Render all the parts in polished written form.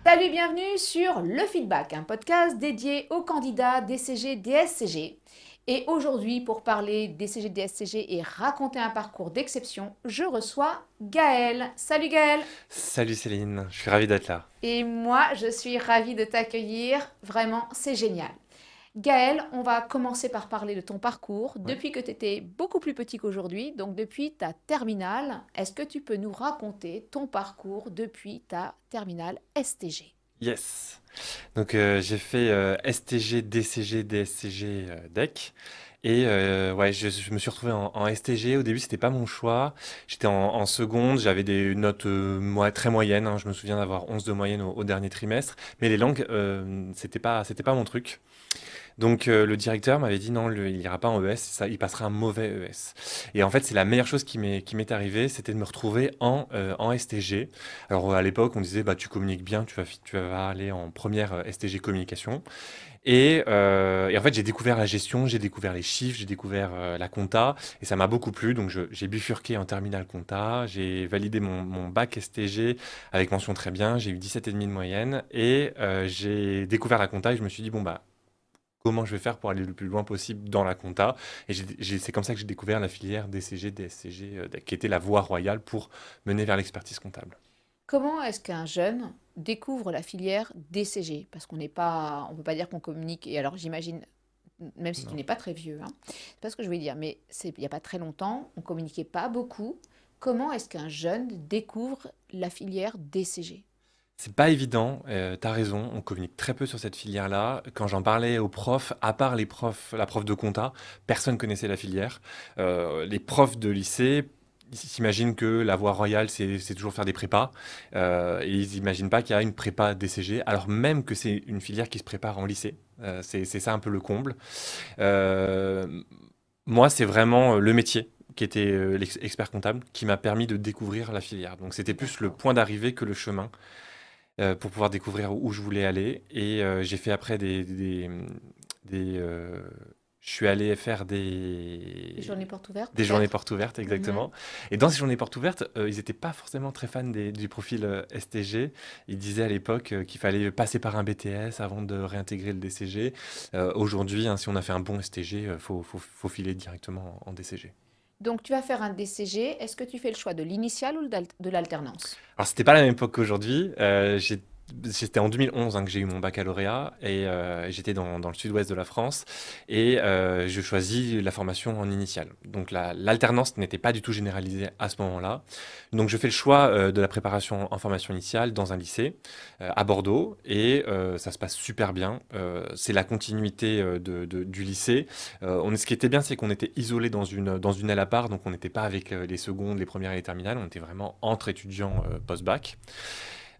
Salut, bienvenue sur Le Feedback, un podcast dédié aux candidats DCG, DSCG. Et aujourd'hui, pour parler DCG, DSCG et raconter un parcours d'exception, je reçois Gaël. Salut Gaël! Salut Céline, je suis ravi d'être là. Et moi, je suis ravie de t'accueillir. Vraiment, c'est génial. Gaël, on va commencer par parler de ton parcours Ouais. depuis que tu étais beaucoup plus petit qu'aujourd'hui, donc depuis ta terminale. Est-ce que tu peux nous raconter ton parcours depuis ta terminale STG? Yes. Donc j'ai fait STG, DCG, DSCG, DEC. Et ouais, je me suis retrouvé en STG. Au début, c'était pas mon choix. J'étais en seconde, j'avais des notes très moyennes, hein. Je me souviens d'avoir 11 de moyenne au dernier trimestre. Mais les langues, c'était pas mon truc. Donc le directeur m'avait dit non, il ira pas en ES, ça, il passera un mauvais ES. Et en fait, c'est la meilleure chose qui m'est arrivée, c'était de me retrouver en STG. Alors à l'époque, on disait bah tu communiques bien, tu vas aller en première STG communication. Et en fait, j'ai découvert la gestion, j'ai découvert les chiffres, j'ai découvert la compta, et ça m'a beaucoup plu. Donc j'ai bifurqué en terminale compta, j'ai validé mon bac STG avec mention très bien, j'ai eu 17,5 de moyenne, et j'ai découvert la compta et je me suis dit bon bah comment je vais faire pour aller le plus loin possible dans la compta. Et c'est comme ça que j'ai découvert la filière DCG, DSCG, qui était la voie royale pour mener vers l'expertise comptable. Comment est-ce qu'un jeune découvre la filière DCG? Parce qu'on n'est pas, on peut pas dire qu'on communique. Et alors j'imagine, même si tu Non. n'es pas très vieux, hein, c'est pas ce que je voulais dire, mais il n'y a pas très longtemps, on communiquait pas beaucoup. Comment est-ce qu'un jeune découvre la filière DCG? C'est pas évident, tu raison, on communique très peu sur cette filière-là. Quand j'en parlais aux profs, à part les profs, la prof de compta, personne connaissait la filière. Les profs de lycée, ils s'imaginent que la voie royale, c'est toujours faire des prépas. Et ils n'imaginent pas qu'il y a une prépa DCG, alors même que c'est une filière qui se prépare en lycée. C'est ça un peu le comble. Euh, Moi, c'est vraiment le métier qui était l'expert comptable qui m'a permis de découvrir la filière. Donc c'était plus le D'accord. point d'arrivée que le chemin pour pouvoir découvrir où je voulais aller. Et j'ai fait après des, je suis allé faire Les journées portes ouvertes, des journées peut-être? portes ouvertes, Mhm. exactement. Et dans ces journées portes ouvertes, ils n'étaient pas forcément très fans du profil STG. Ils disaient à l'époque qu'il fallait passer par un BTS avant de réintégrer le DCG. Aujourd'hui, hein, si on a fait un bon STG, faut filer directement en DCG. Donc tu vas faire un DCG. Est-ce que tu fais le choix de l'initial ou de l'alternance? Alors, c'était pas la même époque qu'aujourd'hui. C'était en 2011 hein, que j'ai eu mon baccalauréat et j'étais dans le sud-ouest de la France et je choisis la formation en initiale. Donc l'alternance n'était pas du tout généralisée à ce moment-là. Donc je fais le choix de la préparation en formation initiale dans un lycée à Bordeaux et ça se passe super bien. C'est la continuité du lycée. Ce qui était bien, c'est qu'on était isolé dans une aile à part, donc on n'était pas avec les secondes, les premières et les terminales, on était vraiment entre étudiants post-bac.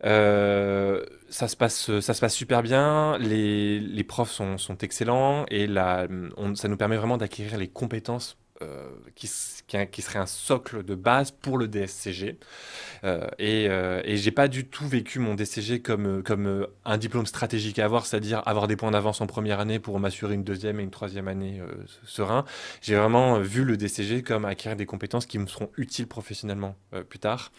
Ça se passe super bien, les profs sont excellents et ça nous permet vraiment d'acquérir les compétences qui seraient un socle de base pour le DSCG. Et j'ai pas du tout vécu mon DCG comme un diplôme stratégique à avoir, c'est-à-dire avoir des points d'avance en première année pour m'assurer une deuxième et une troisième année serein. J'ai vraiment vu le DCG comme acquérir des compétences qui me seront utiles professionnellement plus tard.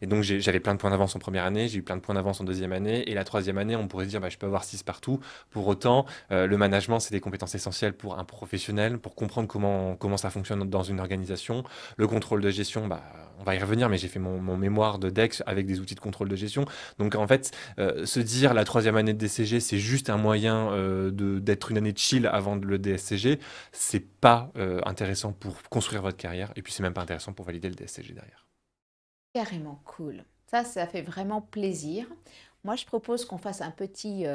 Et donc j'avais plein de points d'avance en première année, j'ai eu plein de points d'avance en deuxième année, et la troisième année, on pourrait se dire bah, je peux avoir 6 partout. Pour autant, le management, c'est des compétences essentielles pour un professionnel, pour comprendre comment ça fonctionne dans une organisation. Le contrôle de gestion, bah, on va y revenir, mais j'ai fait mon mémoire de DEX avec des outils de contrôle de gestion. Donc en fait, se dire la troisième année de DCG, c'est juste un moyen d'être une année de chill avant le DSCG, c'est pas intéressant pour construire votre carrière, et puis c'est même pas intéressant pour valider le DSCG derrière. Carrément cool. Ça fait vraiment plaisir. Moi, je propose qu'on fasse un petit,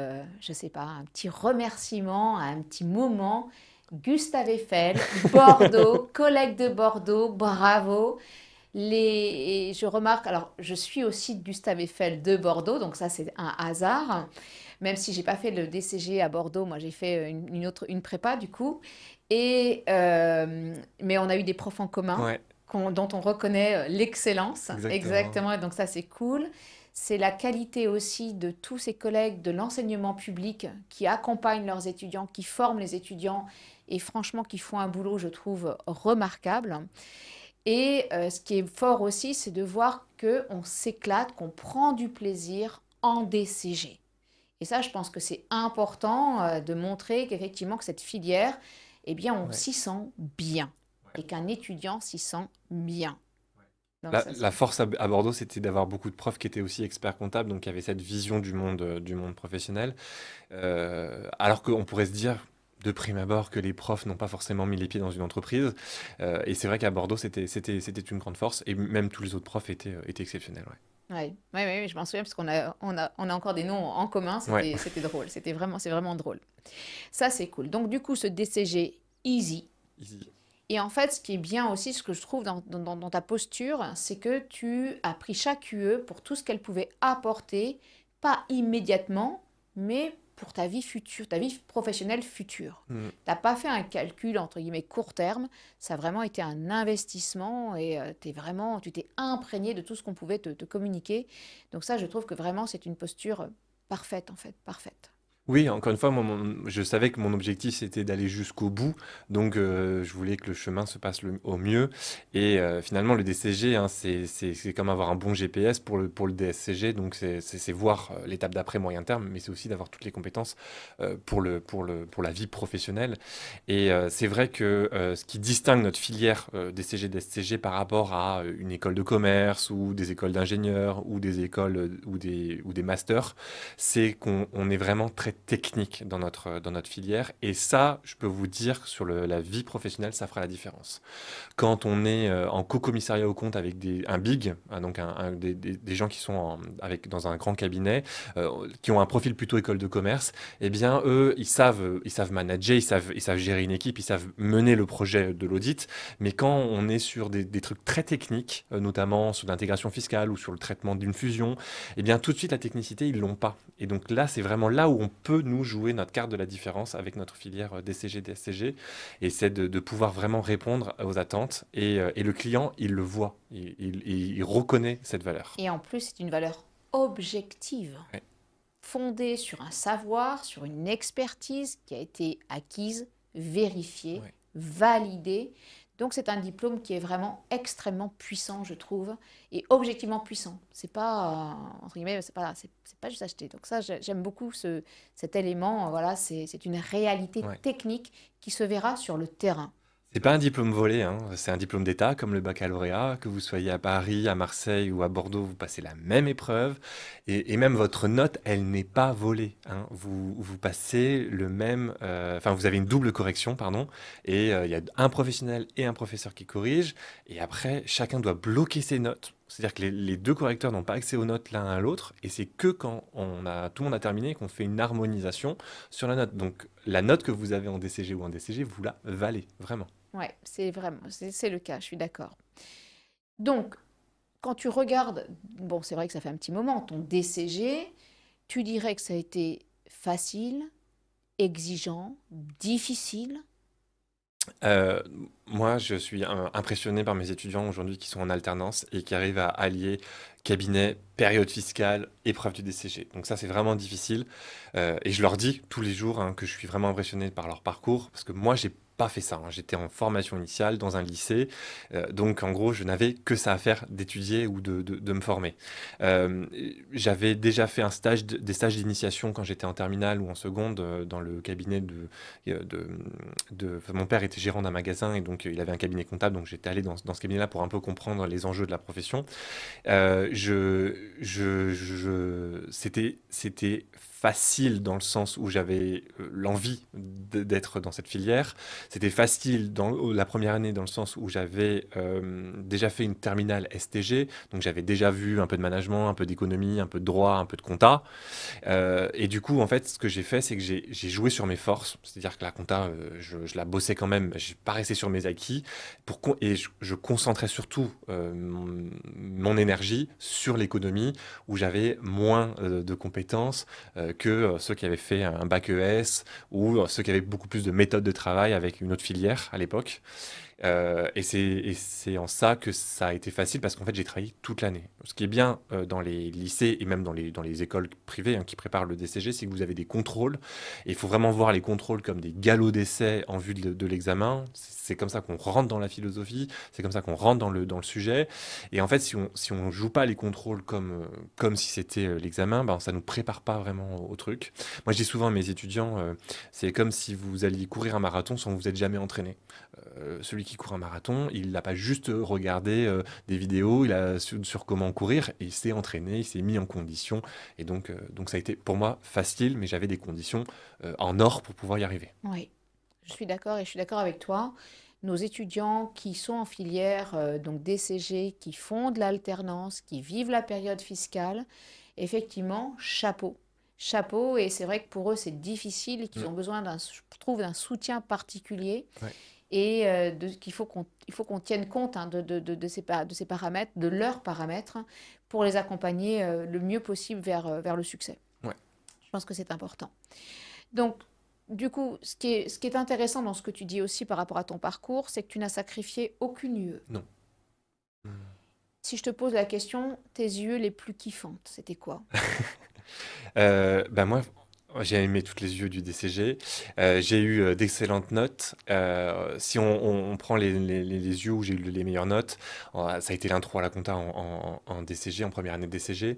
je sais pas, un petit remerciement, un petit moment. Gustave Eiffel, Bordeaux, collègue de Bordeaux, bravo. Et je remarque, alors je suis aussi de Gustave Eiffel de Bordeaux, donc ça c'est un hasard. Même si j'ai pas fait le DCG à Bordeaux, moi j'ai fait une autre, une prépa du coup. Mais on a eu des profs en commun Ouais, dont on reconnaît l'excellence, exactement. exactement, et donc ça c'est cool. C'est la qualité aussi de tous ces collègues de l'enseignement public qui accompagnent leurs étudiants, qui forment les étudiants et franchement qui font un boulot, je trouve, remarquable. Et ce qui est fort aussi, c'est de voir qu'on s'éclate, qu'on prend du plaisir en DCG. Et ça, je pense que c'est important de montrer qu'effectivement, que cette filière, eh bien, on Ouais. s'y sent bien et qu'un étudiant s'y sent bien. Donc La, ça, la force à Bordeaux, c'était d'avoir beaucoup de profs qui étaient aussi experts comptables, donc qui avaient cette vision du monde professionnel. Alors qu'on pourrait se dire, de prime abord, que les profs n'ont pas forcément mis les pieds dans une entreprise. Et c'est vrai qu'à Bordeaux, c'était une grande force. Et même tous les autres profs étaient exceptionnels. ouais, ouais, ouais, je m'en souviens parce qu'on a encore des noms en commun. Ouais. Ouais. C'était drôle. C'est vraiment drôle. Ça, c'est cool. Donc, du coup, ce DCG easy. Easy. Et en fait, ce qui est bien aussi, ce que je trouve dans ta posture, c'est que tu as pris chaque UE pour tout ce qu'elle pouvait apporter, pas immédiatement, mais pour ta vie future, ta vie professionnelle future. Mm. Tu n'as pas fait un calcul, entre guillemets, court terme, ça a vraiment été un investissement et tu t'es imprégné de tout ce qu'on pouvait te communiquer. Donc ça, je trouve que vraiment, c'est une posture parfaite, en fait, parfaite. Oui, encore une fois, moi, je savais que mon objectif, c'était d'aller jusqu'au bout. Donc, je voulais que le chemin se passe au mieux. Et finalement, le DCG, hein, c'est comme avoir un bon GPS pour le DSCG. Donc, c'est voir l'étape d'après moyen terme, mais c'est aussi d'avoir toutes les compétences pour la vie professionnelle. Et c'est vrai que ce qui distingue notre filière DCG, DSCG par rapport à une école de commerce ou des écoles d'ingénieurs ou des écoles ou des masters, c'est qu'on est vraiment très technique dans notre filière. Et ça, je peux vous dire que sur la vie professionnelle, ça fera la différence. Quand on est en co-commissariat au compte avec un big, hein, donc des gens qui sont dans un grand cabinet, qui ont un profil plutôt école de commerce, eh bien, eux, ils savent manager, ils savent gérer une équipe, ils savent mener le projet de l'audit. Mais quand on est sur des trucs très techniques, notamment sur l'intégration fiscale ou sur le traitement d'une fusion, eh bien, tout de suite, la technicité, ils l'ont pas. Et donc là, c'est vraiment là où on peut, nous, jouer notre carte de la différence avec notre filière DCG, DSCG. Et c'est de pouvoir vraiment répondre aux attentes. Et le client, il le voit. Il reconnaît cette valeur. Et en plus, c'est une valeur objective, Ouais. fondée sur un savoir, sur une expertise qui a été acquise, vérifiée, Ouais. validée. Donc c'est un diplôme qui est vraiment extrêmement puissant, je trouve, et objectivement puissant. C'est pas, entre guillemets, c'est pas juste acheté. Donc ça, j'aime beaucoup cet élément. Voilà, c'est une réalité Ouais. technique qui se verra sur le terrain. C'est pas un diplôme volé, hein. C'est un diplôme d'État comme le baccalauréat. Que vous soyez à Paris, à Marseille ou à Bordeaux, vous passez la même épreuve. Et même votre note, elle n'est pas volée, hein. Vous passez le même. Enfin, vous avez une double correction, pardon. Et il y a un professionnel et un professeur qui corrigent. Et après, chacun doit bloquer ses notes. C'est-à-dire que les deux correcteurs n'ont pas accès aux notes l'un à l'autre. Et c'est que quand tout le monde a terminé qu'on fait une harmonisation sur la note. Donc, la note que vous avez en DCG ou en DCG, vous la valez, vraiment. Ouais, c'est vraiment, c'est le cas, je suis d'accord. Donc, quand tu regardes, bon, c'est vrai que ça fait un petit moment, ton DCG, tu dirais que ça a été facile, exigeant, difficile? Euh, Moi, je suis impressionné par mes étudiants aujourd'hui qui sont en alternance et qui arrivent à allier cabinet, période fiscale, épreuve du DCG. Donc ça, c'est vraiment difficile. Et je leur dis tous les jours hein, que je suis vraiment impressionné par leur parcours parce que moi, j'ai pas fait ça, hein. J'étais en formation initiale dans un lycée. Donc en gros, je n'avais que ça à faire d'étudier ou de me former. Euh, J'avais déjà fait des stages d'initiation quand j'étais en terminale ou en seconde dans le cabinet euh, de, enfin, mon père était gérant d'un magasin et donc il avait un cabinet comptable, donc j'étais allé dans ce cabinet-là pour un peu comprendre les enjeux de la profession. C'était facile dans le sens où j'avais l'envie d'être dans cette filière. C'était facile dans la première année dans le sens où j'avais déjà fait une terminale STG, donc j'avais déjà vu un peu de management, un peu d'économie, un peu de droit, un peu de compta. Et du coup, en fait, ce que j'ai fait, c'est que j'ai joué sur mes forces. C'est-à-dire que la compta, je la bossais quand même. Je suis pas resté sur mes acquis. Et je concentrais surtout mon énergie sur l'économie, où j'avais moins de compétences que ceux qui avaient fait un bac ES ou ceux qui avaient beaucoup plus de méthodes de travail avec une autre filière à l'époque. Et c'est en ça que ça a été facile parce qu'en fait, j'ai travaillé toute l'année. Ce qui est bien dans les lycées et même dans les écoles privées qui préparent le DCG, c'est que vous avez des contrôles. Et il faut vraiment voir les contrôles comme des galops d'essai en vue de l'examen. C'est comme ça qu'on rentre dans la philosophie, c'est comme ça qu'on rentre dans le sujet. Et en fait, si on joue pas les contrôles comme si c'était l'examen, ben, ça nous prépare pas vraiment au truc. Moi, je dis souvent à mes étudiants, c'est comme si vous alliez courir un marathon sans vous être jamais entraîné. Celui qui court un marathon, il n'a pas juste regardé des vidéos, il a sur comment courir et il s'est entraîné, il s'est mis en condition. Et donc ça a été pour moi facile, mais j'avais des conditions en or pour pouvoir y arriver. Oui, je suis d'accord et je suis d'accord avec toi. Nos étudiants qui sont en filière, donc DCG, qui font de l'alternance, qui vivent la période fiscale, effectivement, chapeau. Chapeau, et c'est vrai que pour eux c'est difficile et qu'ils Mm. ont besoin je trouve, d'un soutien particulier Ouais. et il faut qu'on tienne compte hein, de ces paramètres, de leurs paramètres, hein, pour les accompagner le mieux possible vers le succès. Ouais. Je pense que c'est important. Donc, du coup, ce qui est intéressant dans ce que tu dis aussi par rapport à ton parcours, c'est que tu n'as sacrifié aucune UE. Non. Mm. Si je te pose la question, tes UE les plus kiffantes, c'était quoi? Bah moi, j'ai aimé toutes les UE du DCG. J'ai eu d'excellentes notes. Si on prend les UE où j'ai eu les meilleures notes, ça a été l'intro à la compta en DCG, en première année de DCG.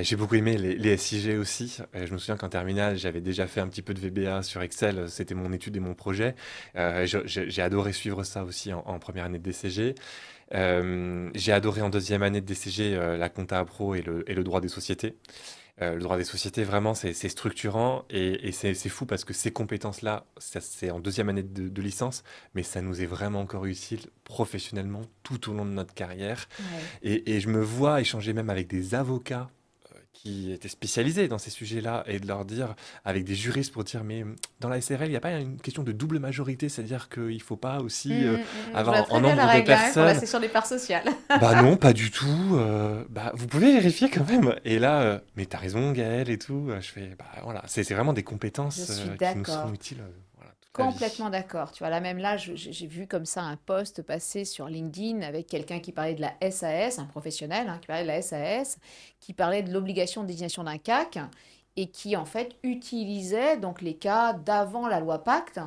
J'ai beaucoup aimé les SIG aussi. Je me souviens qu'en terminale, j'avais déjà fait un petit peu de VBA sur Excel. C'était mon étude et mon projet. J'ai adoré suivre ça aussi en première année de DCG. J'ai adoré en deuxième année de DCG la compta à pro et le droit des sociétés. Le droit des sociétés, vraiment, c'est structurant et c'est fou parce que ces compétences-là, ça, c'est en deuxième année de licence, mais ça nous est vraiment encore utile professionnellement tout au long de notre carrière. Ouais. Et je me vois échanger même avec des avocats qui étaient spécialisés dans ces sujets-là et de leur dire, avec des juristes pour dire, mais dans la SRL, il n'y a pas une question de double majorité, c'est-à-dire qu'il ne faut pas aussi Je vois avoir en très bien la nombre de règle hein, pour la personnes. session des parts sociales. Bah non, pas du tout. Bah, vous pouvez vérifier quand même. Et là, mais t'as raison, Gaël et tout. Je fais, bah voilà, c'est vraiment des Je compétences suis qui nous seront d'accord. utiles voilà, toute la vie. Complètement d'accord. Tu vois, là même là, j'ai vu comme ça un post passer sur LinkedIn avec quelqu'un qui parlait de la SAS, un professionnel hein, qui parlait de la SAS, qui parlait de l'obligation de désignation d'un CAC et qui en fait utilisait donc les cas d'avant la loi Pacte.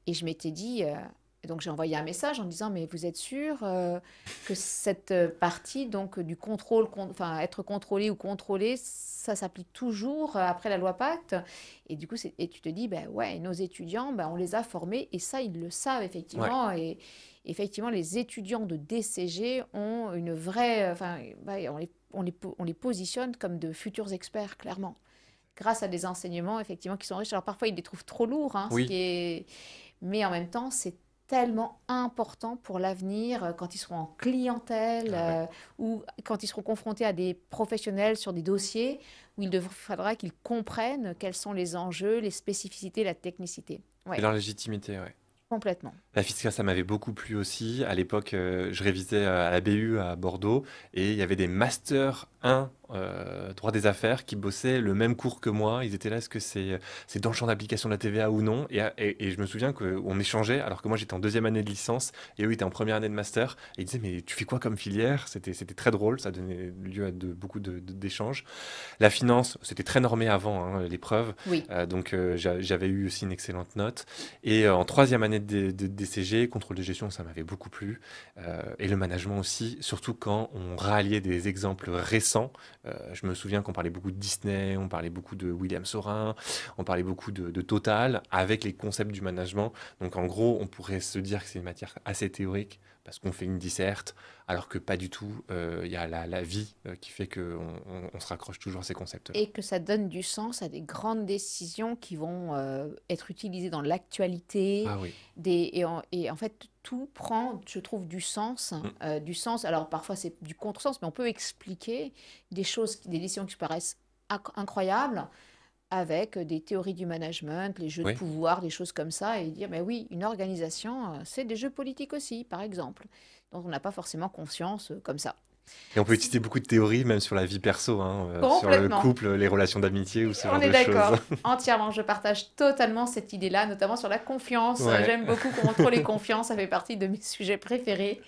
Et je m'étais dit, et donc j'ai envoyé un message en disant, mais vous êtes sûr que cette partie donc du contrôle, enfin être contrôlé ou contrôlé, ça s'applique toujours après la loi Pacte? Et du coup, et tu te dis, ben ouais, nos étudiants, ben, on les a formés et ça, ils le savent Ouais. effectivement. Et effectivement, les étudiants de DCG ont une vraie, enfin, ouais, on les positionne comme de futurs experts, clairement, grâce à des enseignements effectivement qui sont riches. Alors parfois, ils les trouvent trop lourds, hein, Oui. mais en même temps, c'est tellement important pour l'avenir quand ils seront en clientèle Ah ouais. ou quand ils seront confrontés à des professionnels sur des dossiers où il faudra qu'ils comprennent quels sont les enjeux, les spécificités, la technicité. Et Oui, leur légitimité, ouais. complètement. La Fisca, ça m'avait beaucoup plu aussi. À l'époque, je révisais à la BU à Bordeaux et il y avait des Master 1 droit des affaires qui bossaient le même cours que moi. Ils étaient là, est-ce que c'est dans le champ d'application de la TVA ou non? Et je me souviens qu'on échangeait alors que moi j'étais en deuxième année de licence et eux ils étaient en première année de master. Et ils disaient, mais tu fais quoi comme filière? C'était très drôle, ça donnait lieu à beaucoup d'échanges. La finance, c'était très normé avant l'épreuve, Oui. donc j'avais eu aussi une excellente note. Et en troisième année de DCG, contrôle de gestion, ça m'avait beaucoup plu. Et le management aussi, surtout quand on ralliait des exemples récents. Je me souviens qu'on parlait beaucoup de Disney, on parlait beaucoup de William Sorin, on parlait beaucoup de Total, avec les concepts du management. Donc en gros, on pourrait se dire que c'est une matière assez théorique, parce qu'on fait une disserte, alors que pas du tout. Il y a la vie qui fait qu'on on se raccroche toujours à ces concepts-là. Et que ça donne du sens à des grandes décisions qui vont être utilisées dans l'actualité. Ah oui. Et en fait, tout prend, je trouve, du sens. Mm. Du sens. Alors parfois, c'est du contresens, mais on peut expliquer des choses, des décisions qui paraissent incroyables avec des théories du management, les jeux de Oui. pouvoir, des choses comme ça, et dire, mais oui, une organisation, c'est des jeux politiques aussi, par exemple, dont on n'a pas forcément conscience comme ça. Et on peut utiliser beaucoup de théories, même sur la vie perso, hein, sur le Complètement. couple, les relations d'amitié ou ce On genre est de choses. d'accord, entièrement. Je partage totalement cette idée-là, notamment sur la confiance. Ouais. J'aime beaucoup contrôler confiance, ça fait partie de mes sujets préférés.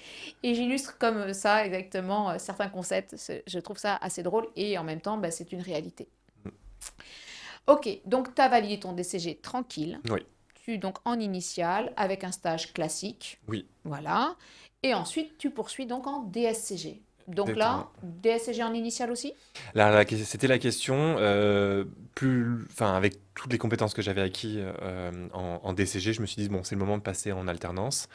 Et j'illustre comme ça exactement certains concepts. Je trouve ça assez drôle et en même temps, bah, c'est une réalité. Ok, donc tu as validé ton DCG tranquille. Oui, Tu donc en initial avec un stage classique. oui, Voilà. Et ensuite, tu poursuis donc en DSCG. Donc exactement. là, DSCG en initial aussi? C'était la question, enfin, avec toutes les compétences que j'avais acquis en DCG, je me suis dit, bon, c'est le moment de passer en alternance.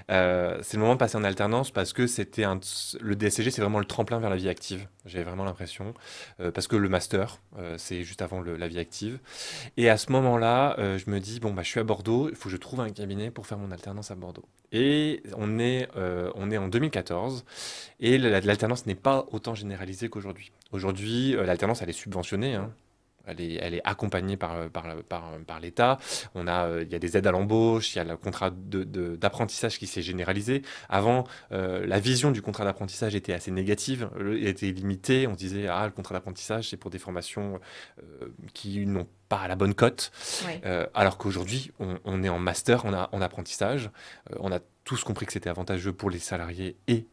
C'est le moment de passer en alternance parce que le DSCG, c'est vraiment le tremplin vers la vie active. J'ai vraiment l'impression, parce que le master, c'est juste avant la vie active. Et à ce moment-là, je me dis, bon, bah, je suis à Bordeaux, il faut que je trouve un cabinet pour faire mon alternance à Bordeaux. Et on est en 2014 et l'alternance n'est pas autant généralisée qu'aujourd'hui. Aujourd'hui, l'alternance, elle est subventionnée, hein. Elle est accompagnée par l'État. Il y a des aides à l'embauche, il y a le contrat d'apprentissage qui s'est généralisé. Avant, la vision du contrat d'apprentissage était assez négative, elle était limitée. On se disait, ah, le contrat d'apprentissage, c'est pour des formations qui n'ont pas la bonne cote. Oui. Alors qu'aujourd'hui, on est en master en apprentissage. On a tous compris que c'était avantageux pour les salariés et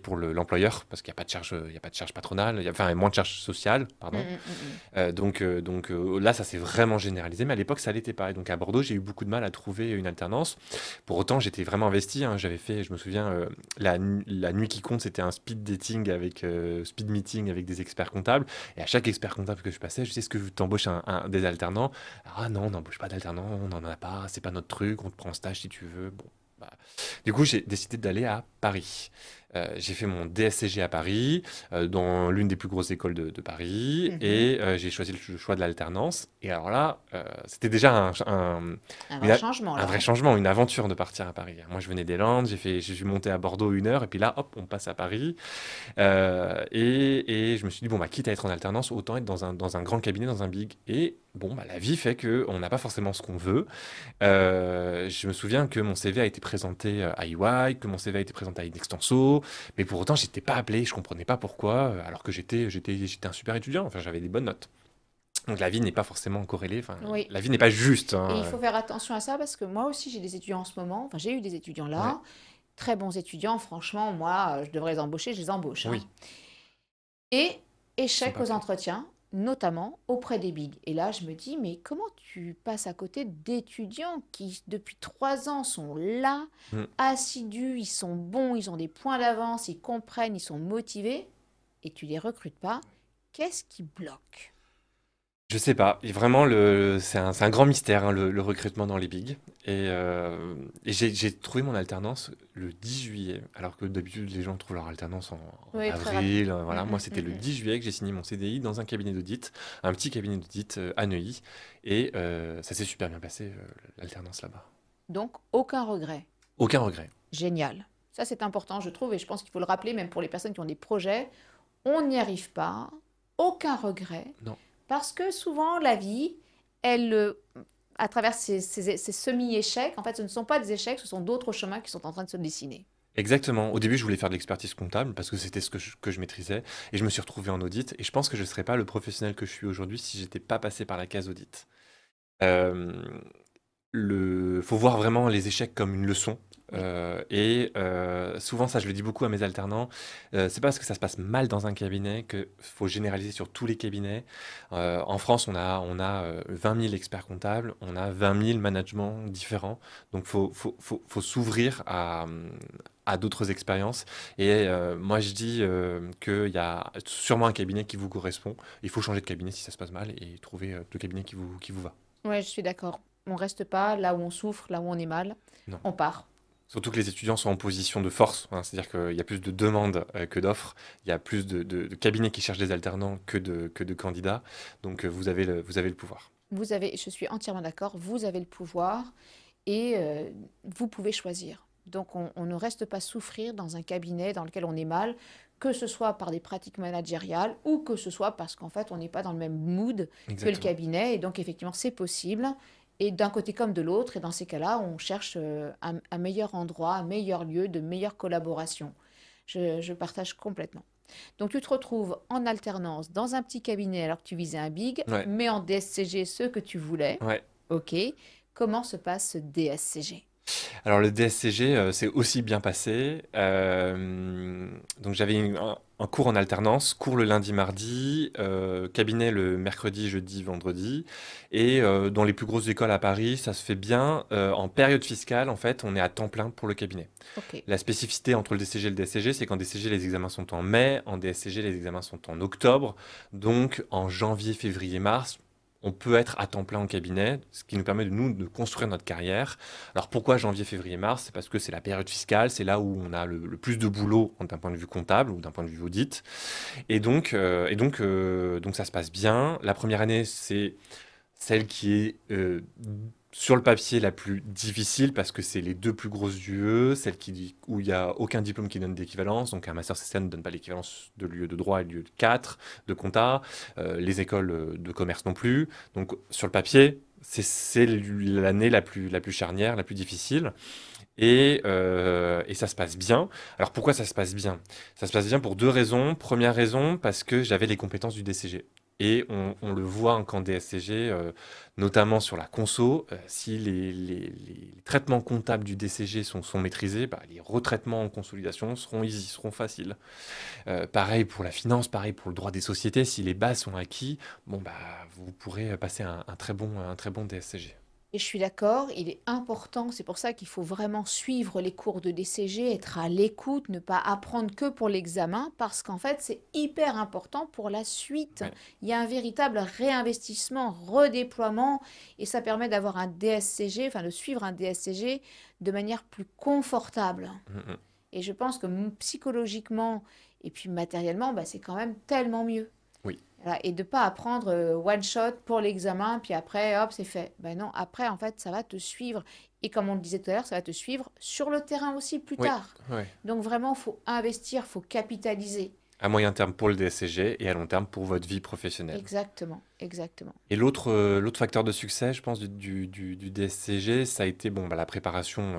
pour l'employeur, parce qu'il n'y a pas de charge, il y a pas de charge patronale, enfin moins de charge sociale, Mm, pardon. mm, mm, mm. Là, ça s'est vraiment généralisé, mais à l'époque, ça l'était pas. Et donc à Bordeaux, j'ai eu beaucoup de mal à trouver une alternance. Pour autant, j'étais vraiment investi, hein. J'avais fait, je me souviens, la nuit qui compte, c'était un speed dating speed meeting avec des experts comptables. Et à chaque expert comptable que je passais, je sais, est-ce que tu embauches des alternants? Ah non, on n'embauche pas d'alternants, on n'en a pas, c'est pas notre truc, on te prend en stage si tu veux. Bon, bah. Du coup, j'ai décidé d'aller à Paris. J'ai fait mon DSCG à Paris, dans l'une des plus grosses écoles de Paris, Mhm. et j'ai choisi le choix de l'alternance. Et alors là, c'était déjà Un une vrai a- changement un là, vrai hein. changement, une aventure de partir à Paris. Moi, je venais des Landes, je suis monté à Bordeaux 1 heure, et puis là, hop, on passe à Paris. Et je me suis dit, bon, bah, quitte à être en alternance, autant être dans un grand cabinet, dans un big. Et bon, bah, la vie fait qu'on n'a pas forcément ce qu'on veut. Je me souviens que mon CV a été présenté à EY, que mon CV a été présenté à Inextenso, mais pour autant, j'étais pas appelé, je comprenais pas pourquoi, alors que j'étais un super étudiant, enfin, j'avais des bonnes notes. Donc la vie n'est pas forcément corrélée, enfin, Oui. la vie n'est pas juste, Et il hein. faut faire attention à ça parce que moi aussi j'ai des étudiants en ce moment, enfin j'ai eu des étudiants Ouais, là, très bons étudiants, franchement, moi je devrais les embaucher, je les embauche, hein. oui, Et ils sont échec pas aux appelés. entretiens, notamment auprès des bigs. Et là je me dis, mais comment tu passes à côté d'étudiants qui depuis 3 ans sont là, Hmm. assidus, ils sont bons, ils ont des points d'avance, ils comprennent, ils sont motivés, et tu les recrutes pas, qu'est-ce qui bloque? Je sais pas. Et vraiment, c'est un grand mystère, hein, le recrutement dans les bigs. Et j'ai trouvé mon alternance le 10 juillet, alors que d'habitude, les gens trouvent leur alternance en Oui, très rapide. avril. Mm, Voilà. Moi, mm, c'était le mm, mm. 10 juillet que j'ai signé mon CDI dans un cabinet d'audit, un petit cabinet d'audit à Neuilly. Et ça s'est super bien passé, l'alternance là-bas. Donc aucun regret. Aucun regret. Génial. Ça, c'est important, je trouve, et je pense qu'il faut le rappeler, même pour les personnes qui ont des projets. On n'y arrive pas, aucun regret, Non. parce que souvent, la vie, elle, à travers ces semi-échecs, en fait, ce ne sont pas des échecs, ce sont d'autres chemins qui sont en train de se dessiner. Exactement. Au début, je voulais faire de l'expertise comptable parce que c'était ce que je maîtrisais. Et je me suis retrouvé en audit. Et je pense que je ne serais pas le professionnel que je suis aujourd'hui si j'étais pas passé par la case audit. Euh, faut voir vraiment les échecs comme une leçon. Oui. Souvent, ça, je le dis beaucoup à mes alternants, c'est pas parce que ça se passe mal dans un cabinet qu'il faut généraliser sur tous les cabinets. En France, on a 20 000 experts comptables, on a 20 000 managements différents. Donc, faut s'ouvrir à d'autres expériences. Et moi, je dis qu'il y a sûrement un cabinet qui vous correspond. Il faut changer de cabinet si ça se passe mal et trouver le cabinet qui vous va. Ouais, je suis d'accord. On reste pas là où on souffre, là où on est mal. Non. On part. Surtout que les étudiants sont en position de force, hein, c'est-à-dire qu'il y a plus de demandes que d'offres, il y a plus de cabinets qui cherchent des alternants que de candidats, donc vous avez le pouvoir. Vous avez, je suis entièrement d'accord, vous avez le pouvoir et vous pouvez choisir. Donc on ne reste pas souffrir dans un cabinet dans lequel on est mal, que ce soit par des pratiques managériales ou que ce soit parce qu'en fait on n'est pas dans le même mood que le Exactement. cabinet. Et donc effectivement c'est possible. Et d'un côté comme de l'autre. Et dans ces cas-là, on cherche un meilleur endroit, un meilleur lieu, de meilleure collaboration. Je partage complètement. Donc tu te retrouves en alternance dans un petit cabinet alors que tu visais un big, Ouais, mais en DSCG ce que tu voulais. ouais. Ok. Comment se passe ce DSCG? Alors le DSCG, c'est aussi bien passé. Donc j'avais un cours en alternance, cours le lundi, mardi, cabinet le mercredi, jeudi, vendredi. Et dans les plus grosses écoles à Paris, ça se fait bien. En période fiscale, en fait, on est à temps plein pour le cabinet. Ok. La spécificité entre le DCG et le DSCG, c'est qu'en DCG, les examens sont en mai, en DSCG, les examens sont en octobre. Donc en janvier, février, mars, on peut être à temps plein en cabinet, ce qui nous permet de nous de construire notre carrière. Alors pourquoi janvier, février, mars? C'est parce que c'est la période fiscale, c'est là où on a le plus de boulot d'un point de vue comptable ou d'un point de vue audit. Donc ça se passe bien. La première année, c'est celle qui est sur le papier la plus difficile parce que c'est les deux plus grosses UE, où il n'y a aucun diplôme qui donne d'équivalence. Donc un master CCA ne donne pas l'équivalence de l'UE de droit et de l'UE de 4 de compta, les écoles de commerce non plus. Donc sur le papier, c'est l'année la plus charnière, la plus difficile. Et ça se passe bien. Alors pourquoi ça se passe bien? Ça se passe bien pour deux raisons. Première raison, parce que j'avais les compétences du DCG. Et on le voit en camp DSCG, notamment sur la conso, si les traitements comptables du DCG sont maîtrisés, bah, les retraitements en consolidation seront easy, seront faciles. Pareil pour la finance, pareil pour le droit des sociétés, si les bases sont acquis, bon, bah, vous pourrez passer un très bon DSCG. Et je suis d'accord, il est important, c'est pour ça qu'il faut vraiment suivre les cours de DCG, être à l'écoute, ne pas apprendre que pour l'examen, parce qu'en fait, c'est hyper important pour la suite. Ouais. Il y a un véritable réinvestissement, redéploiement, et ça permet d'avoir un DSCG, enfin de suivre un DSCG de manière plus confortable. Mm, mm. Et je pense que psychologiquement et puis matériellement, bah, c'est quand même tellement mieux. Oui. Voilà, et de ne pas apprendre one shot pour l'examen, puis après, hop, c'est fait. Ben non, après, en fait, ça va te suivre. Et comme on le disait tout à l'heure, ça va te suivre sur le terrain aussi plus Oui, tard. ouais. Donc vraiment, il faut investir, il faut capitaliser. À moyen terme pour le DSCG et à long terme pour votre vie professionnelle. Exactement, exactement. Et l'autre facteur de succès, je pense, du DSCG, ça a été bon, bah, la préparation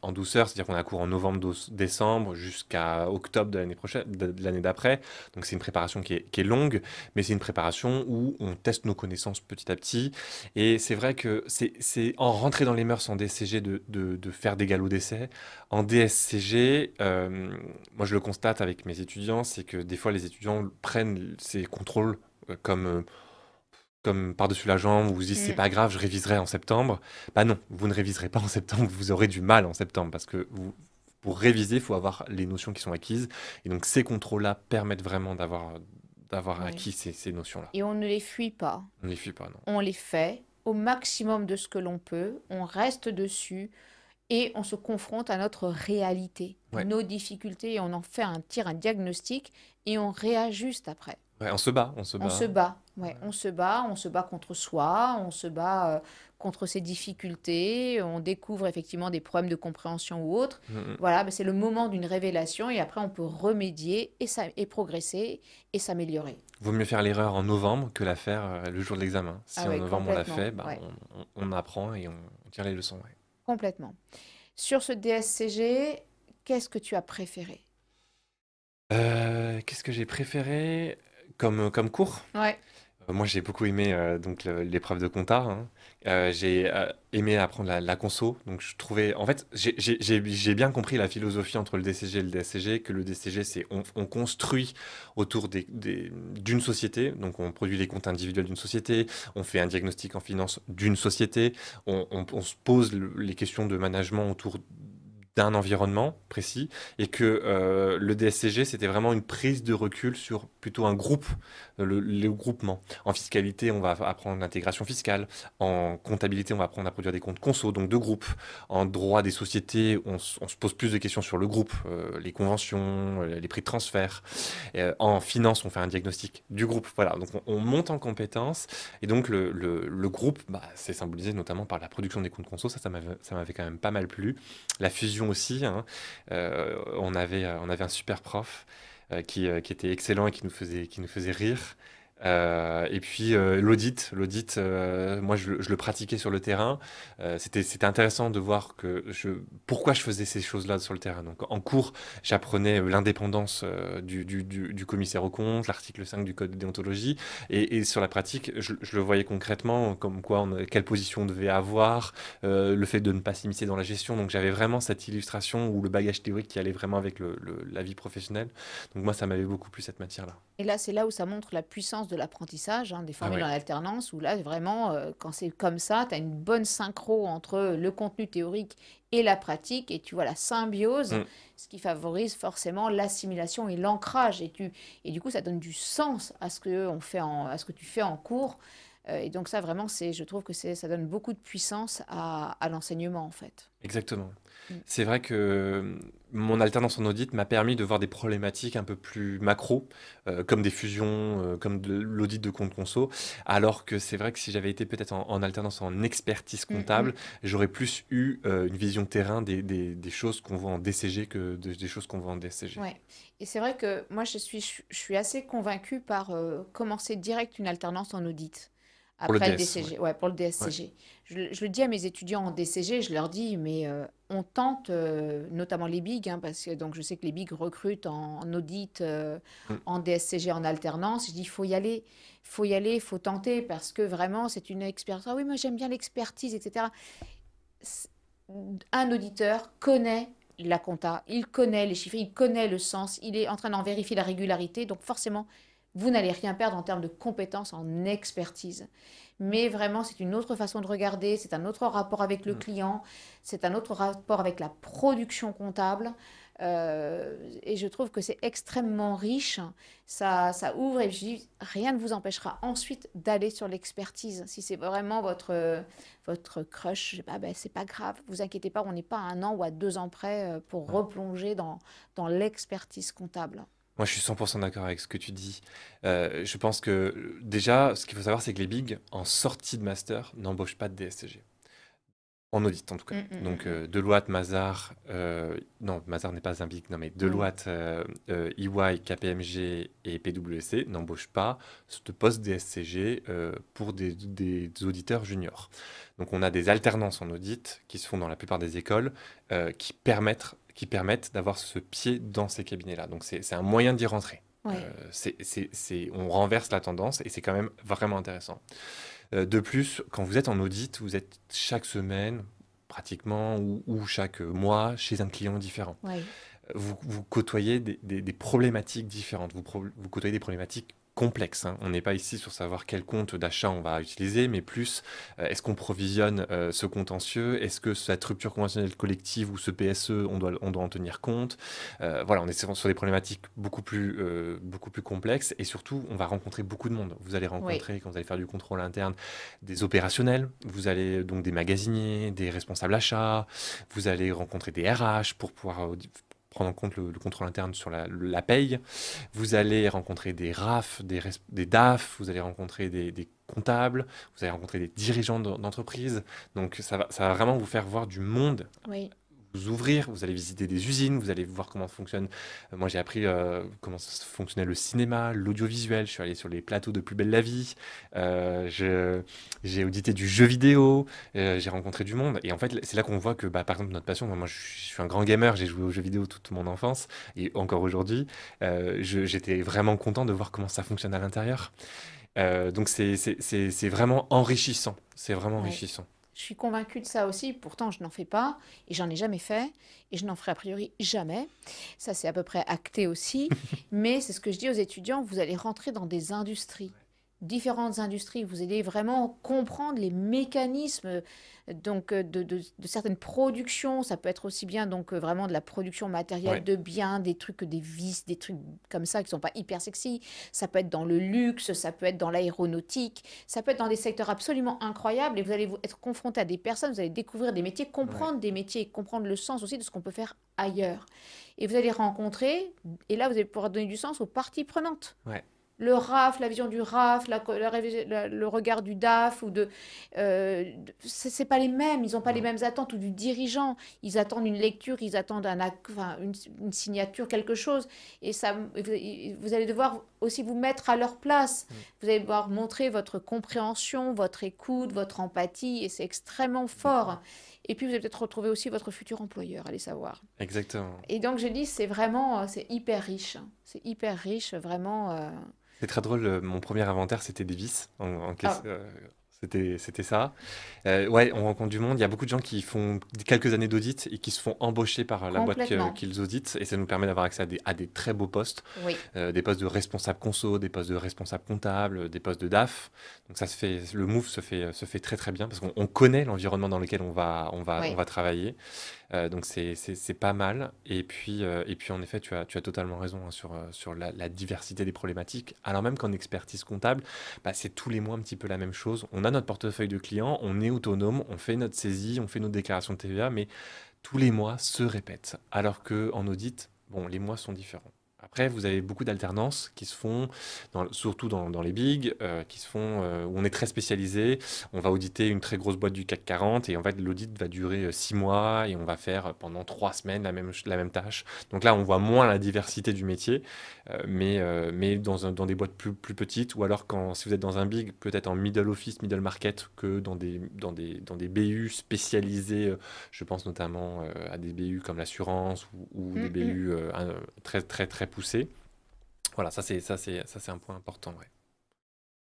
en douceur, c'est-à-dire qu'on a cours en novembre, décembre jusqu'à octobre de l'année prochaine, de l'année d'après. Donc c'est une préparation qui est longue, mais c'est une préparation où on teste nos connaissances petit à petit. Et c'est vrai que c'est en rentrer dans les mœurs en DSCG de faire des galops d'essai. En DSCG, moi je le constate avec mes étudiants, c'est que des fois les étudiants prennent ces contrôles comme par-dessus la jambe, vous vous dites c'est Mm. pas grave, je réviserai en septembre. Bah non, vous ne réviserez pas en septembre, vous aurez du mal en septembre parce que pour réviser, il faut avoir les notions qui sont acquises. Et donc ces contrôles-là permettent vraiment d'avoir Oui. acquis ces notions-là. Et on ne les fuit pas. On ne les fuit pas, non. On les fait au maximum de ce que l'on peut. On reste dessus et on se confronte à notre réalité, Ouais. nos difficultés, et on en fait tire un diagnostic et on réajuste après. Ouais, on se bat, on se On se bat. bat, Ouais. ouais, on se bat contre soi, on se bat contre ses difficultés, on découvre effectivement des problèmes de compréhension ou autres. Mm, mm. Voilà, ben c'est le moment d'une révélation et après on peut remédier et progresser et s'améliorer. Vaut mieux faire l'erreur en novembre que la faire le jour de l'examen. Si Ah en ouais, novembre on l'a complètement, fait, bah, ouais, on apprend et on tire les leçons. Ouais. complètement. Sur ce DSCG, qu'est-ce que tu as préféré? Qu'est-ce que j'ai préféré comme cours? Ouais, Moi, j'ai beaucoup aimé donc l'épreuve de compta, hein. J'ai aimé apprendre la conso. Donc, je trouvais, en fait, j'ai bien compris la philosophie entre le DCG et le DSCG, que le DCG, c'est on construit autour d'une société. Donc, on produit les comptes individuels d'une société, on fait un diagnostic en finance d'une société, on se pose les questions de management autour d'un environnement précis et que le DSCG, c'était vraiment une prise de recul sur plutôt un groupe, le groupement. En fiscalité, on va apprendre l'intégration fiscale. En comptabilité, on va apprendre à produire des comptes conso, donc de groupe. En droit des sociétés, on se pose plus de questions sur le groupe, les conventions, les prix de transfert. En finance, on fait un diagnostic du groupe. Voilà, donc on monte en compétences et donc le groupe, bah, c'est symbolisé notamment par la production des comptes conso. Ça m'avait quand même pas mal plu. La fusion aussi, hein. On avait un super prof qui était excellent et qui nous faisait rire. Et puis l'audit, moi je le pratiquais sur le terrain. C'était intéressant de voir pourquoi je faisais ces choses-là sur le terrain. Donc en cours, j'apprenais l'indépendance du commissaire aux comptes, l'article 5 du code de déontologie. Et sur la pratique, je le voyais concrètement, comme quoi, quelle position on devait avoir, le fait de ne pas s'immiscer dans la gestion. Donc j'avais vraiment cette illustration ou le bagage théorique qui allait vraiment avec la vie professionnelle. Donc moi, ça m'avait beaucoup plu cette matière-là. Et là, c'est là où ça montre la puissance de l'apprentissage, hein, des Ah formules en ouais. alternance, où là, vraiment, quand c'est comme ça, tu as une bonne synchro entre le contenu théorique et la pratique, et tu vois la symbiose, Mm. ce qui favorise forcément l'assimilation et l'ancrage. Et du coup, ça donne du sens à ce que, à ce que tu fais en cours. Et donc ça, vraiment, je trouve que ça donne beaucoup de puissance à l'enseignement, en fait. Exactement. Mm. C'est vrai que mon alternance en audit m'a permis de voir des problématiques un peu plus macro, comme des fusions, comme de l'audit de compte conso, alors que c'est vrai que si j'avais été peut-être en alternance en expertise Mm, mm. comptable, j'aurais plus eu une vision terrain des choses qu'on voit en DCG que des choses qu'on voit en DSCG. Ouais. Et c'est vrai que moi, je suis assez convaincue par commencer direct une alternance en audit Pour le après le DS, ouais. DCG, ouais, pour le Ouais. DSCG. Je le dis à mes étudiants en DCG, je leur dis, mais on tente, notamment les BIG, hein, parce que donc, je sais que les BIG recrutent en audit, Mm. en DSCG, en alternance. Je dis, il faut y aller, faut y aller, il faut tenter, parce que vraiment, c'est une expérience. Ah oui, moi j'aime bien l'expertise, etc. c- un auditeur connaît la compta, il connaît les chiffres, il connaît le sens, il est en train d'en vérifier la régularité. Donc forcément, vous n'allez rien perdre en termes de compétences, en expertise. Mais vraiment, c'est une autre façon de regarder, c'est un autre rapport avec le Mm. client, c'est un autre rapport avec la production comptable. Et je trouve que c'est extrêmement riche. Ça ouvre et je dis, rien ne vous empêchera ensuite d'aller sur l'expertise. Si c'est vraiment votre crush, je sais pas, ben, c'est pas grave, vous inquiétez pas, on n'est pas à 1 an ou à 2 ans près pour Ouais. replonger dans l'expertise comptable. Moi, je suis 100% d'accord avec ce que tu dis. Je pense que déjà, ce qu'il faut savoir, c'est que les bigs, en sortie de master, n'embauchent pas de DSCG. En audit, en tout cas. Donc, Deloitte, Mazars, non, Mazars n'est pas un big, non, mais Oui, Deloitte, EY, KPMG et PwC n'embauchent pas de poste DSCG pour des auditeurs juniors. Donc, on a des alternances en audit qui se font dans la plupart des écoles qui permettent d'avoir ce pied dans ces cabinets-là. Donc, c'est un moyen d'y rentrer. oui, On renverse la tendance et c'est quand même vraiment intéressant. De plus, quand vous êtes en audit, vous êtes chaque semaine, pratiquement, ou chaque mois, chez un client différent. oui. Vous côtoyez des problématiques différentes, vous côtoyez des problématiques complexes, hein. On n'est pas ici sur savoir quel compte d'achat on va utiliser, mais plus est-ce qu'on provisionne ce contentieux, est-ce que cette rupture conventionnelle collective ou ce PSE, on doit en tenir compte. Voilà, on est sur des problématiques beaucoup plus complexes et surtout, on va rencontrer beaucoup de monde. Vous allez Oui, rencontrer, quand vous allez faire du contrôle interne, des opérationnels, vous allez donc des magasiniers, des responsables achats, vous allez rencontrer des RH pour pouvoir prendre en compte le contrôle interne sur la paye. Vous allez rencontrer des RAF, des DAF, vous allez rencontrer des comptables, vous allez rencontrer des dirigeants d'entreprise. Donc ça va vraiment vous faire voir du monde, oui. vous ouvrir, vous allez visiter des usines, vous allez voir comment fonctionne. Moi, j'ai appris comment fonctionnait le cinéma, l'audiovisuel. Je suis allé sur les plateaux de Plus belle la vie. J'ai audité du jeu vidéo. J'ai rencontré du monde. Et en fait, c'est là qu'on voit que, bah, par exemple, notre passion. Moi, je suis un grand gamer. J'ai joué aux jeux vidéo toute mon enfance et encore aujourd'hui. J'étais vraiment content de voir comment ça fonctionne à l'intérieur. Donc, c'est vraiment enrichissant. C'est vraiment Ouais. enrichissant. Je suis convaincue de ça aussi, pourtant je n'en fais pas et j'en ai jamais fait et je n'en ferai a priori jamais. Ça c'est à peu près acté aussi, mais c'est ce que je dis aux étudiants, vous allez rentrer dans des industries, différentes industries, vous allez vraiment comprendre les mécanismes de certaines productions, ça peut être aussi bien donc vraiment de la production matérielle Ouais, de biens, des trucs, des vis, des trucs comme ça qui sont pas hyper sexy, ça peut être dans le luxe, ça peut être dans l'aéronautique, ça peut être dans des secteurs absolument incroyables et vous allez être confronté à des personnes, vous allez découvrir ouais, des métiers, comprendre le sens aussi de ce qu'on peut faire ailleurs. Et vous allez rencontrer, et là vous allez pouvoir donner du sens aux parties prenantes. ouais. le RAF, la vision du RAF, le regard du DAF, c'est pas les mêmes, ils n'ont pas les Non. mêmes attentes, ou du dirigeant. Ils attendent une lecture, ils attendent enfin, une signature, quelque chose. Et ça, vous allez devoir aussi vous mettre à leur place. Mm. Vous allez devoir montrer votre compréhension, votre écoute, votre empathie, et c'est extrêmement Exactement. fort. Et puis, vous allez peut-être retrouver aussi votre futur employeur, allez savoir. Exactement. Et donc, je dis, c'est vraiment, c'est hyper riche. C'est hyper riche, vraiment. C'est très drôle, mon premier inventaire, c'était des vis en caisse, Ah, c'était ça. Ouais, on rencontre du monde. Il y a beaucoup de gens qui font quelques années d'audit et qui se font embaucher par la boîte complètement. qu'ils auditent et ça nous permet d'avoir accès à des très beaux postes, Oui. des postes de responsable conso, des postes de responsable comptable, des postes de DAF. Donc ça se fait, le move se fait très très bien parce qu'on connaît l'environnement dans lequel on Oui. va travailler. Donc c'est pas mal. Et puis en effet, tu as totalement raison hein, sur la diversité des problématiques. Alors même qu'en expertise comptable, bah, c'est tous les mois un petit peu la même chose. On a notre portefeuille de clients, on est autonome, on fait notre saisie, on fait nos déclarations de TVA, mais tous les mois se répètent. Alors qu'en audit, bon, les mois sont différents. Après, vous avez beaucoup d'alternances qui se font, surtout dans les bigs, qui se font, où on est très spécialisé. On va auditer une très grosse boîte du CAC 40 et en fait, l'audit va durer 6 mois et on va faire pendant 3 semaines la même tâche. Donc là, on voit moins la diversité du métier, mais dans des boîtes plus petites ou alors si vous êtes dans un big, peut-être en middle office, middle market, que dans des BU spécialisés je pense notamment à des BU comme l'assurance ou des Mm, mm. BU très très très poussés. Voilà, ça c'est un point important, ouais.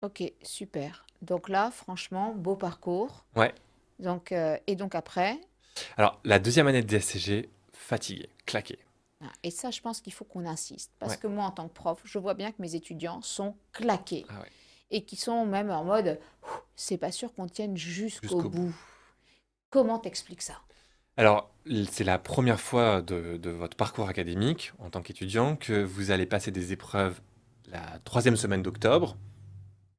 Ok, super. Donc là, franchement, beau parcours. Ouais. Donc, et donc après, Alors la deuxième année de DSCG, fatigué, claqué. et ça, je pense qu'il faut qu'on insiste. Parce Ouais. que moi, en tant que prof, je vois bien que mes étudiants sont claqués. Ah ouais. Et qui sont même en mode, c'est pas sûr qu'on tienne jusqu'au Jusqu'au bout. bout. Comment t'expliques ça? Alors c'est la première fois de votre parcours académique en tant qu'étudiant que vous allez passer des épreuves la troisième semaine d'octobre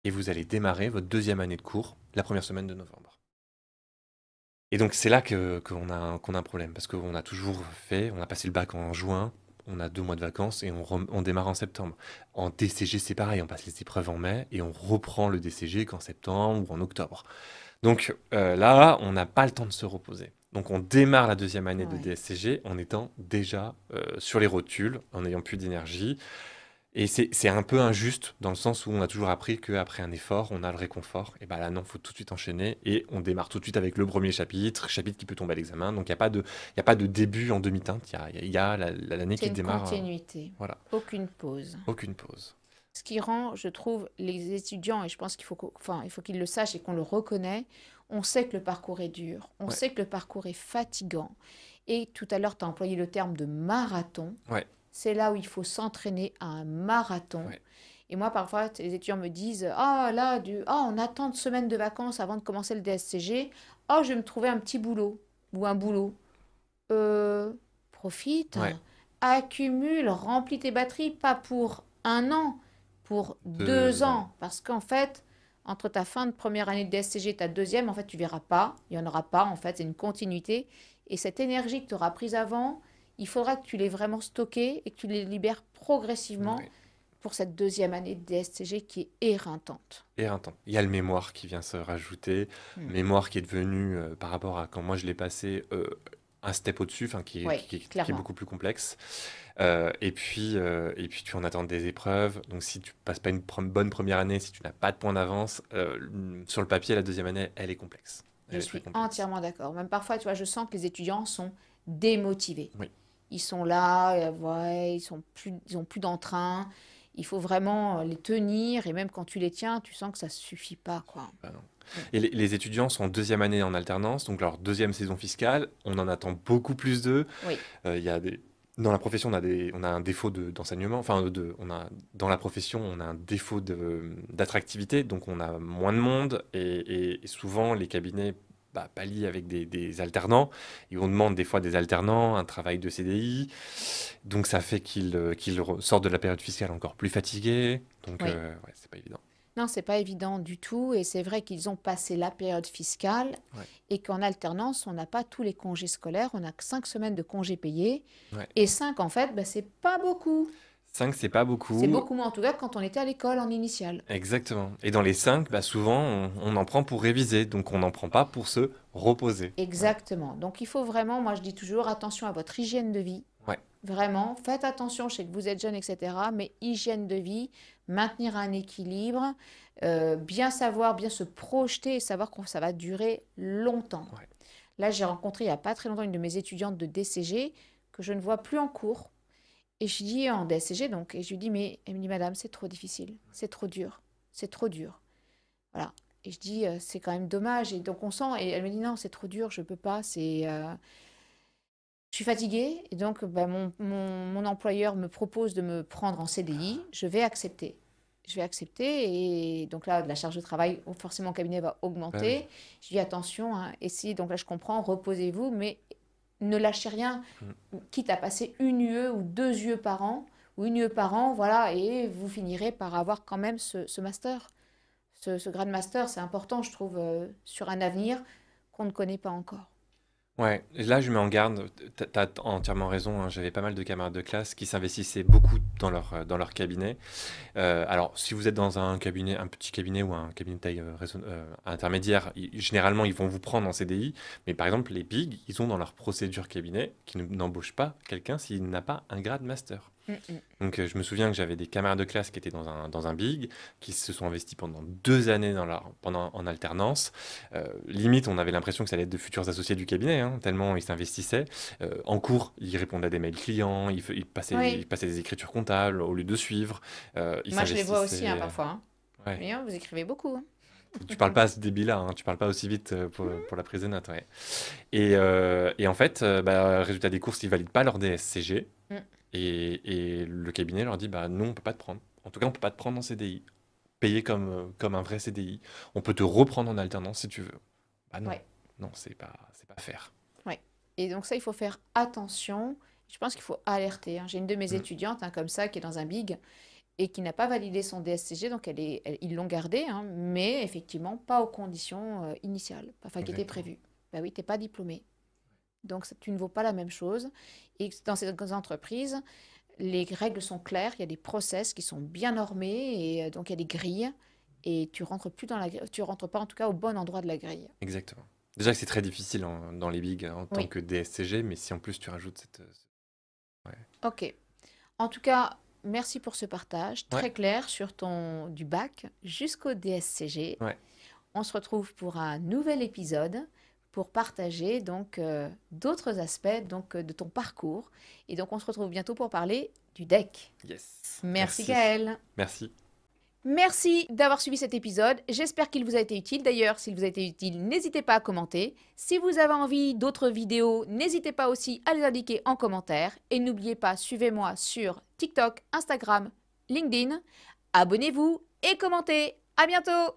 et vous allez démarrer votre deuxième année de cours la première semaine de novembre. Et donc c'est là qu'on a un problème, parce qu'on a toujours fait, on a passé le bac en juin, on a 2 mois de vacances et on démarre en septembre. En DCG c'est pareil, on passe les épreuves en mai et on reprend le DCG qu'en septembre ou en octobre. Donc là, on n'a pas le temps de se reposer. Donc on démarre la deuxième année de Ouais. DSCG en étant déjà sur les rotules, en n'ayant plus d'énergie. Et c'est un peu injuste dans le sens où on a toujours appris qu'après un effort, on a le réconfort. Et bien là, non, il faut tout de suite enchaîner. Et on démarre tout de suite avec le premier chapitre qui peut tomber à l'examen. Donc il y a pas de début en demi-teinte. Il y a l'année C'est qui une démarre. continuité. Voilà, Aucune pause. aucune pause. Ce qui rend, je trouve, les étudiants, et je pense enfin, il faut qu'ils le sachent et qu'on le reconnaît, on sait que le parcours est dur, on Ouais, sait que le parcours est fatigant. Et tout à l'heure, tu as employé le terme de marathon. ouais, C'est là où il faut s'entraîner à un marathon. ouais. Et moi, parfois, les étudiants me disent, ah là, on attend 2 semaines de vacances avant de commencer le DSCG. Oh, je vais me trouver un petit boulot ou un boulot. Euh, Profite, Ouais. accumule, remplis tes batteries, pas pour 1 an, pour 2 ans. 2 ans. Parce qu'en fait, entre ta fin de première année de DSCG et ta deuxième, en fait, tu verras pas. Il n'y en aura pas, en fait, c'est une continuité. Et cette énergie que tu auras prise avant, il faudra que tu l'aies vraiment stockée et que tu les libères progressivement Ouais. pour cette deuxième année de DSCG qui est éreintante. Et un temps. Il y a le mémoire qui vient se rajouter. Hmm. Mémoire qui est devenu, par rapport à quand moi je l'ai passé, un step au-dessus, enfin Oui, qui est clairement. beaucoup plus complexe. Et puis tu en attends des épreuves. Donc si tu passes pas une bonne première année, si tu n'as pas de point d'avance, sur le papier, la deuxième année, elle est complexe. Je Elle est très suis complexe. entièrement d'accord. Même parfois, tu vois, je sens que les étudiants sont démotivés. Oui, Ils sont là, ouais, ils ont plus d'entrain. Il faut vraiment les tenir et même quand tu les tiens, tu sens que ça suffit pas, quoi. bah non. Mm. Et les étudiants sont en deuxième année en alternance, donc leur deuxième saison fiscale. On en attend beaucoup plus d'eux. Oui, Il y a dans la profession, on a un défaut d'enseignement. Enfin, dans la profession, on a un défaut d'attractivité, donc on a moins de monde et souvent les cabinets bah, pallient avec des alternants. Et on demande des fois des alternants, un travail de CDI. Donc ça fait qu'ils sortent de la période fiscale encore plus fatigués. Donc oui. ouais, c'est pas évident. Non, c'est pas évident du tout. Et c'est vrai qu'ils ont passé la période fiscale Ouais, et qu'en alternance, on n'a pas tous les congés scolaires. On n'a que 5 semaines de congés payés. ouais. Et 5, en fait, bah, c'est pas beaucoup. 5, c'est pas C'est beaucoup. beaucoup moins en tout cas que quand on était à l'école en initiale. Exactement. Et dans les 5, bah, souvent, on en prend pour réviser, donc on n'en prend pas pour se reposer. Ouais, Exactement. Donc il faut vraiment, moi je dis toujours, attention à votre hygiène de vie. ouais, Vraiment, faites attention, je sais que vous êtes jeune, etc. Mais hygiène de vie, maintenir un équilibre, bien savoir, bien se projeter et savoir que ça va durer longtemps. ouais. Là, j'ai rencontré il n'y a pas très longtemps une de mes étudiantes de DCG que je ne vois plus en cours. Et je lui dis en DSCG donc, et je lui dis, mais elle me dit, madame, c'est trop difficile, c'est trop dur, c'est trop dur. Voilà. Et je dis, c'est quand même dommage. Et donc on sent, et elle me dit, non, c'est trop dur, je peux pas, je suis fatiguée. Et donc bah, mon employeur me propose de me prendre en CDI, je vais accepter. Je vais accepter et donc là, la charge de travail, forcément, au cabinet va Bah oui. augmenter. Je dis attention, hein, et si, donc là, je comprends, reposez-vous, mais ne lâchez rien, Mm. quitte à passer une UE ou 2 UE par an, ou une UE par an, voilà, et vous finirez par avoir quand même ce master. Ce grade master, c'est important, je trouve, sur un avenir qu'on ne connaît pas encore. Ouais, et là je mets en garde, t'as entièrement raison, hein, j'avais pas mal de camarades de classe qui s'investissaient beaucoup dans leur cabinet. Alors, si vous êtes dans un cabinet, un petit cabinet ou un cabinet de taille intermédiaire, généralement, ils vont vous prendre en CDI. Mais par exemple, les big, ils ont dans leur procédure cabinet qui n'embauchent pas quelqu'un s'il n'a pas un grade master. Mm, mm. Donc, je me souviens que j'avais des camarades de classe qui étaient dans un big, qui se sont investis pendant 2 années pendant, en alternance. Limite, on avait l'impression que ça allait être de futurs associés du cabinet, hein, tellement ils s'investissaient. En cours, ils répondaient à des mails clients, ils Oui, passaient des écritures comptables au lieu de suivre. Ils moi je les vois aussi hein, s'investissaient. parfois, hein. Ouais. Mais hein, vous écrivez beaucoup, hein. Tu parles pas à ce débit-là, hein, tu parles pas aussi vite pour la prise de notes. Ouais. Et en fait, bah, résultat des courses, ils valident pas leur DSCG. Mm. Et le cabinet leur dit, bah non, on peut pas te prendre. En tout cas, on peut pas te prendre en CDI. Payer comme un vrai CDI. On peut te reprendre en alternance si tu veux. Bah non, Ouais, non, c'est pas faire. ouais. Et donc ça, il faut faire attention. Je pense qu'il faut alerter, hein. J'ai une de mes Mm, étudiantes hein, comme ça qui est dans un big et qui n'a pas validé son DSCG, donc ils l'ont gardé, hein, mais effectivement pas aux conditions initiales, enfin qui étaient exactement. prévues. Bah oui, t'es pas diplômé. Donc tu ne vaux pas la même chose. Et dans ces entreprises, les règles sont claires, il y a des process qui sont bien normés et donc il y a des grilles et tu rentres plus dans la tu rentres pas en tout cas au bon endroit de la grille. Exactement. Déjà que c'est très difficile dans les bigs en tant Oui, que DSCG, mais si en plus tu rajoutes cette... Ouais. ok. En tout cas, merci pour ce partage Ouais, très clair sur ton du bac jusqu'au DSCG. ouais. On se retrouve pour un nouvel épisode pour partager donc d'autres aspects donc de ton parcours et donc on se retrouve bientôt pour parler du deck. Yes. Merci Merci. Gaël. Merci. Merci d'avoir suivi cet épisode. J'espère qu'il vous a été utile. D'ailleurs, s'il vous a été utile, n'hésitez pas à commenter. Si vous avez envie d'autres vidéos, n'hésitez pas aussi à les indiquer en commentaire. Et n'oubliez pas, suivez-moi sur TikTok, Instagram, LinkedIn. Abonnez-vous et commentez. À bientôt!